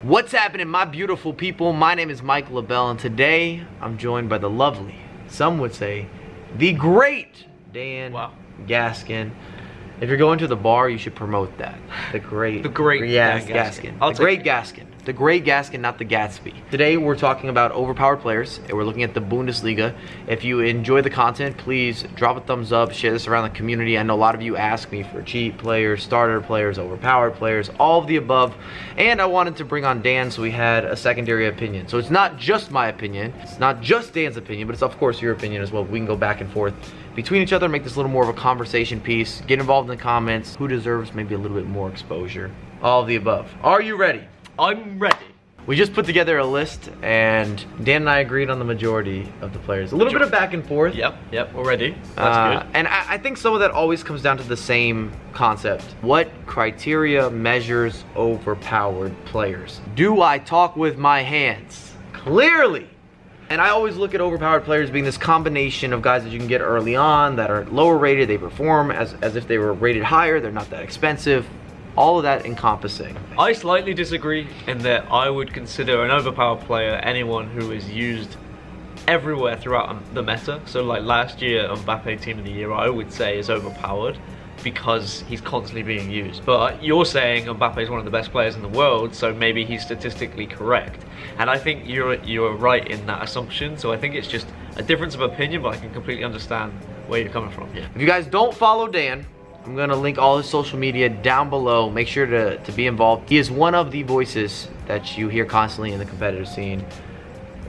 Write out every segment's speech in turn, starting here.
What's happening, my beautiful people? My name is Mike LaBelle, and today I'm joined by the lovely, some would say, the great Dan Gaskin. If you're going to the bar, you should promote that. The great Gaskin. The great Gaskin. The great Gaskin, not the Gatsby. Today we're talking about overpowered players, and we're looking at the Bundesliga. If you enjoy the content, please drop a thumbs up, share this around the community. I know a lot of you ask me for cheap players, starter players, overpowered players, all of the above. And I wanted to bring on Dan, so we had a secondary opinion. So it's not just my opinion, it's not just Dan's opinion, but it's of course your opinion as well. We can go back and forth between each other, make this a little more of a conversation piece. Get involved in the comments. Who deserves maybe a little bit more exposure? All of the above. Are you ready? I'm ready. We just put together a list, and Dan and I agreed on the majority of the players. A little bit of back and forth. Yep, we're ready. That's good. And I think some of that always comes down to the same concept. What criteria measures overpowered players? Do I talk with my hands? Clearly. And I always look at overpowered players being this combination of guys that you can get early on that are lower rated, they perform as if they were rated higher, they're not that expensive. All of that encompassing. I slightly disagree in that I would consider an overpowered player anyone who is used everywhere throughout the meta. So like last year, Mbabu Team of the Year, I would say is overpowered because he's constantly being used. But you're saying Mbabu is one of the best players in the world, so maybe he's statistically correct. And I think you're right in that assumption. So I think it's just a difference of opinion, but I can completely understand where you're coming from. Yeah. If you guys don't follow Dan, I'm gonna link all his social media down below. Make sure to be involved. He is one of the voices that you hear constantly in the competitive scene.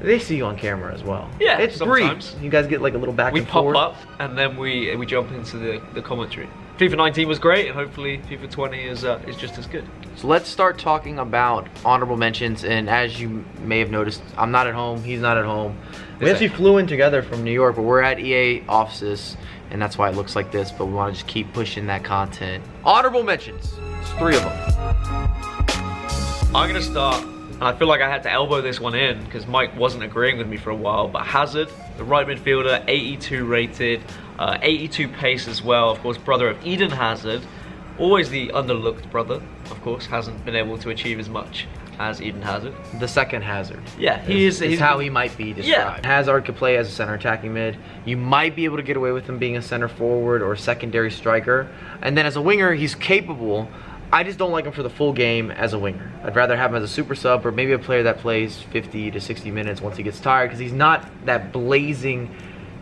They see you on camera as well. Yeah, it's sometimes. brief. You guys get like a little back and forth. We forth. pop up and then we jump into the commentary. FIFA 19 was great, and hopefully FIFA 20 is just as good. So let's start talking about honorable mentions. And as you may have noticed, I'm not at home. He's not at home. We actually flew in together from New York, but we're at EA offices, and that's why it looks like this. But we want to just keep pushing that content. Honorable mentions. It's 3 of them. I'm gonna start. And I feel like I had to elbow this one in because Mike wasn't agreeing with me for a while, but Hazard, the right midfielder, 82 rated, 82 pace as well, of course, brother of Eden Hazard, always the underlooked brother, of course, hasn't been able to achieve as much as Eden Hazard. The second Hazard. Yeah, he's how he might be described. Yeah. Hazard could play as a center attacking mid. You might be able to get away with him being a center forward or a secondary striker. And then as a winger, he's capable. I just don't like him for the full game as a winger. I'd rather have him as a super sub or maybe a player that plays 50 to 60 minutes once he gets tired, because he's not that blazing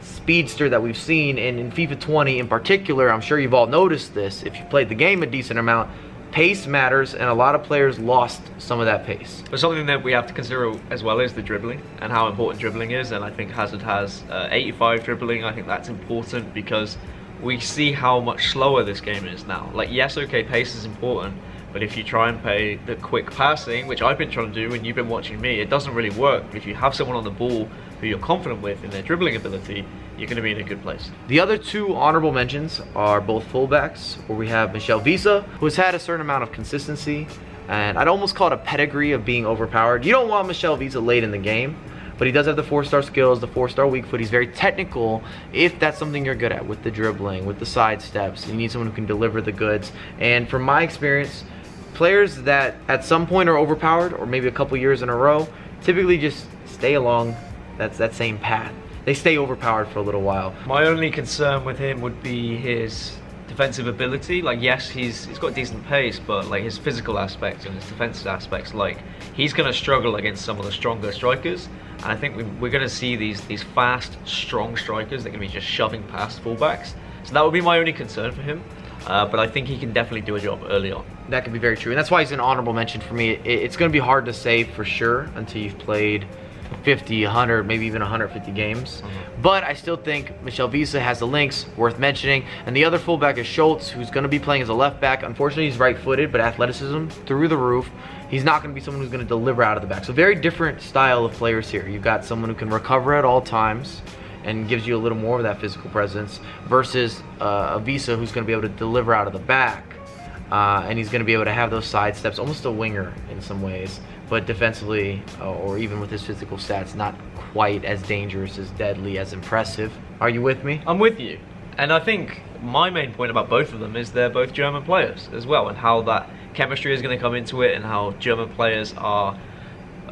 speedster that we've seen. And in FIFA 20 in particular, I'm sure you've all noticed this, if you played the game a decent amount, pace matters, and a lot of players lost some of that pace. But something that we have to consider as well is the dribbling and how important dribbling is, and I think Hazard has 85 dribbling. I think that's important because we see how much slower this game is now. Like, yes, okay, pace is important, but if you try and play the quick passing, which I've been trying to do and you've been watching me, it doesn't really work. But if you have someone on the ball who you're confident with in their dribbling ability, you're going to be in a good place. The other 2 honorable mentions are both fullbacks, where we have Michel Visa, who has had a certain amount of consistency, and I'd almost call it a pedigree of being overpowered. You don't want Michel Visa late in the game, but he does have the 4-star skills, the 4-star weak foot. He's very technical if that's something you're good at, with the dribbling, with the side steps. You need someone who can deliver the goods. And from my experience, players that at some point are overpowered, or maybe a couple years in a row, typically just stay along that same path. They stay overpowered for a little while. My only concern with him would be his defensive ability. Like, yes, he's got decent pace, but like his physical aspects and his defensive aspects, like he's going to struggle against some of the stronger strikers. And I think we're going to see these fast, strong strikers that are going to be just shoving past fullbacks. So that would be my only concern for him. But I think he can definitely do a job early on. That could be very true, and that's why he's an honorable mention for me. It's going to be hard to say for sure until you've played 50, 100, maybe even 150 games. But I still think Michel Visa has the links, worth mentioning. And the other fullback is Schultz, who's going to be playing as a left back. Unfortunately, he's right-footed, but athleticism through the roof. He's not going to be someone who's going to deliver out of the back. So very different style of players here. You've got someone who can recover at all times and gives you a little more of that physical presence, versus a Visa who's going to be able to deliver out of the back. And he's going to be able to have those side steps, almost a winger in some ways, but defensively, or even with his physical stats, not quite as dangerous, as deadly, as impressive. Are you with me? I'm with you. And I think my main point about both of them is they're both German players as well, and how that chemistry is going to come into it, and how German players are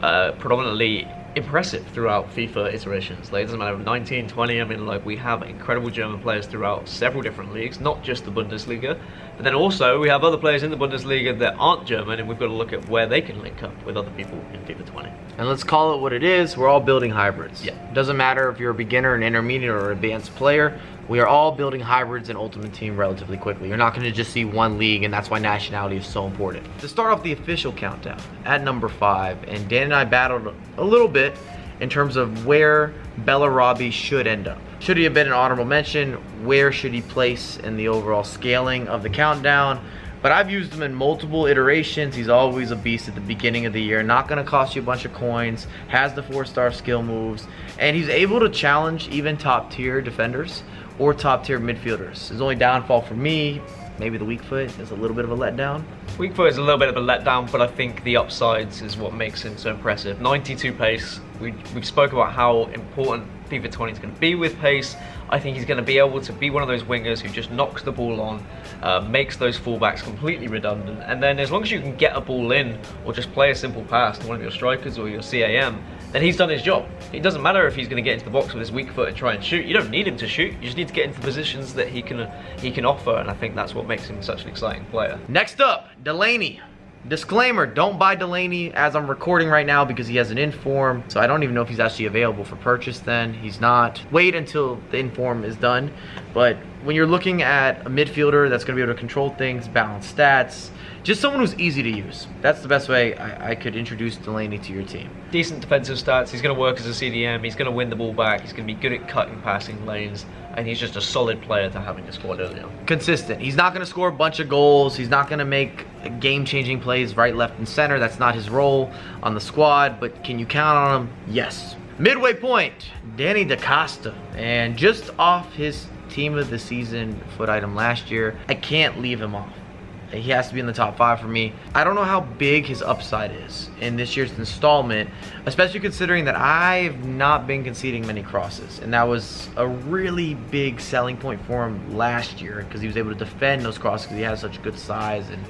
predominantly impressive throughout FIFA iterations. Like, it doesn't matter, 19, 20, I mean, like, we have incredible German players throughout several different leagues, not just the Bundesliga, but then also we have other players in the Bundesliga that aren't German, and we've got to look at where they can link up with other people in FIFA 20. And let's call it what it is, we're all building hybrids. Yeah. It doesn't matter if you're a beginner, an intermediate, or advanced player, we are all building hybrids in Ultimate Team relatively quickly. You're not going to just see one league, and that's why nationality is so important. To start off the official countdown, at number 5, and Dan and I battled a little bit in terms of where Bellarabi should end up. Should he have been an honorable mention? Where should he place in the overall scaling of the countdown? But I've used him in multiple iterations. He's always a beast at the beginning of the year. Not going to cost you a bunch of coins. Has the 4-star skill moves. And he's able to challenge even top-tier defenders or top-tier midfielders. His only downfall for me, maybe the weak foot, is a little bit of a letdown. Weak foot is a little bit of a letdown, but I think the upsides is what makes him so impressive. 92 pace. We've spoke about how important FIFA 20 is going to be with pace. I think he's going to be able to be one of those wingers who just knocks the ball on, makes those fullbacks completely redundant, and then as long as you can get a ball in or just play a simple pass to one of your strikers or your CAM, then he's done his job. It doesn't matter if he's going to get into the box with his weak foot and try and shoot. You don't need him to shoot. You just need to get into the positions that he can offer, and I think that's what makes him such an exciting player. Next up, Delaney. Disclaimer, don't buy Delaney as I'm recording right now because he has an inform, so I don't even know if he's actually available for purchase then. He's not. Wait until the inform is done. But when you're looking at a midfielder that's going to be able to control things, balance stats, just someone who's easy to use. That's the best way I could introduce Delaney to your team. Decent defensive stats. He's going to work as a CDM. He's going to win the ball back. He's going to be good at cutting passing lanes. And he's just a solid player to have in your squad early on. Consistent. He's not going to score a bunch of goals. He's not going to make game-changing plays right, left, and center. That's not his role on the squad. But can you count on him? Yes. Midway point, Danny DeCosta. And just off his team of the season foot item last year, I can't leave him off. He has to be in the top 5 for me. I don't know how big his upside is in this year's installment, especially considering that I've not been conceding many crosses. And that was a really big selling point for him last year because he was able to defend those crosses because he has such good size and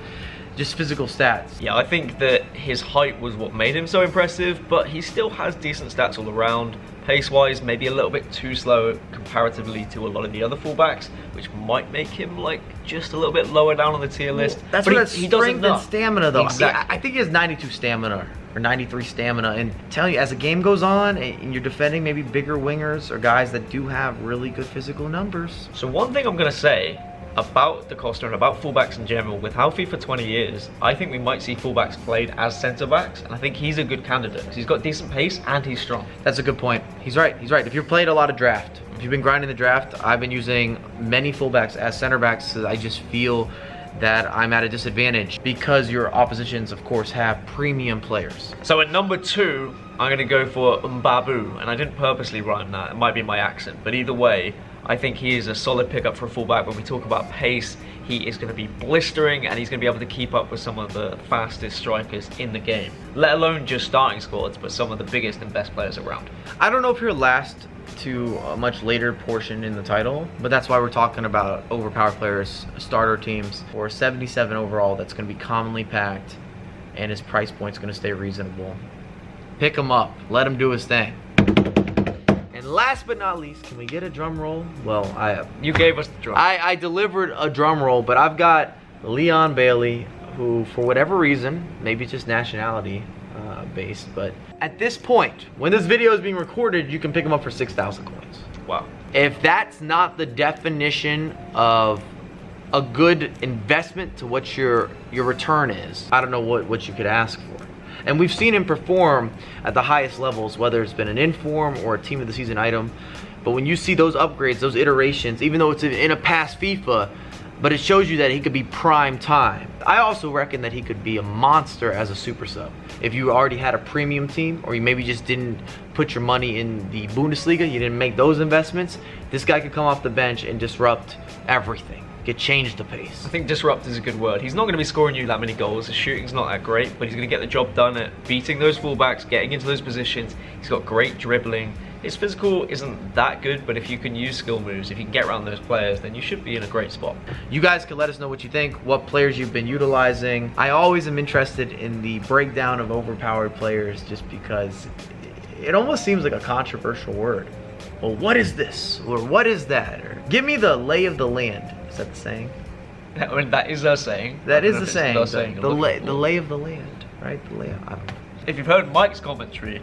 just physical stats. Yeah, I think that his height was what made him so impressive, but he still has decent stats all around. Pace-wise, maybe a little bit too slow comparatively to a lot of the other fullbacks, which might make him like just a little bit lower down on the tier list. That's but what that's strength and stamina though. Exactly. I think he has 92 stamina or 93 stamina, and telling you, as the game goes on and you're defending maybe bigger wingers or guys that do have really good physical numbers. So one thing I'm going to say about DeCosta and about fullbacks in general, with how FIFA 20 is, I think we might see fullbacks played as centre-backs, and I think he's a good candidate because he's got decent pace and he's strong. That's a good point. He's right. He's right. If you've played a lot of draft, if you've been grinding the draft, I've been using many fullbacks as centre-backs because I just feel that I'm at a disadvantage because your oppositions, of course, have premium players. So at number 2, I'm going to go for Mbabu, and I didn't purposely rhyme that. It might be my accent, but either way, I think he is a solid pickup for a fullback. When we talk about pace, he is going to be blistering and he's going to be able to keep up with some of the fastest strikers in the game. Let alone just starting squads, but some of the biggest and best players around. I don't know if you're last to a much later portion in the title, but that's why we're talking about overpowered players, starter teams, or 77 overall that's going to be commonly packed and his price point's going to stay reasonable. Pick him up. Let him do his thing. And last but not least, can we get a drum roll? Well, you gave us the drum. I delivered a drum roll, but I've got Leon Bailey, who for whatever reason, maybe it's just nationality based, but at this point, when this video is being recorded, you can pick him up for 6,000 coins. Wow. If that's not the definition of a good investment to what your return is, I don't know what you could ask for. And we've seen him perform at the highest levels, whether it's been an inform or a team of the season item. But when you see those upgrades, those iterations, even though it's in a past FIFA, but it shows you that he could be prime time. I also reckon that he could be a monster as a super sub. If you already had a premium team, or you maybe just didn't put your money in the Bundesliga, you didn't make those investments, this guy could come off the bench and disrupt everything. Could change the pace. I think disrupt is a good word. He's not going to be scoring you that many goals. His shooting's not that great, but he's going to get the job done at beating those fullbacks, getting into those positions. He's got great dribbling. His physical isn't that good, but if you can use skill moves, if you can get around those players, then you should be in a great spot. You guys can let us know what you think, what players you've been utilizing. I always am interested in the breakdown of overpowered players just because it almost seems like a controversial word. Well, what is this? Or what is that? Or give me the lay of the land. Is that the saying? I mean, that is a saying. That is the saying. The lay of the land, right? The lay. I don't know. If you've heard Mike's commentary,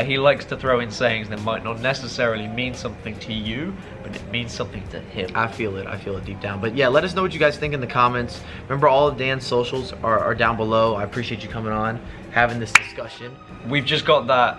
he likes to throw in sayings that might not necessarily mean something to you, but it means something to him. I feel it deep down. But yeah, let us know what you guys think in the comments. Remember, all of Dan's socials are down below. I appreciate you coming on, having this discussion. We've just got that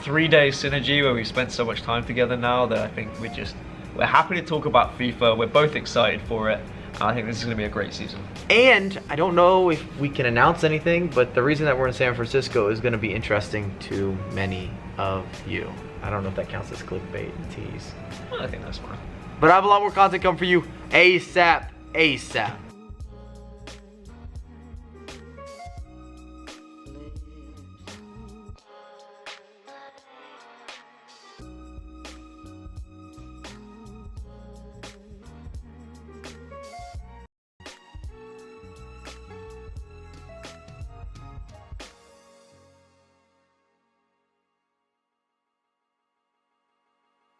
3-day synergy where we've spent so much time together now that I think we're happy to talk about FIFA. We're both excited for it. I think this is going to be a great season. And I don't know if we can announce anything, but the reason that we're in San Francisco is going to be interesting to many of you. I don't know if that counts as clickbait and tease. Well, I think that's fine. But I have a lot more content coming for you ASAP.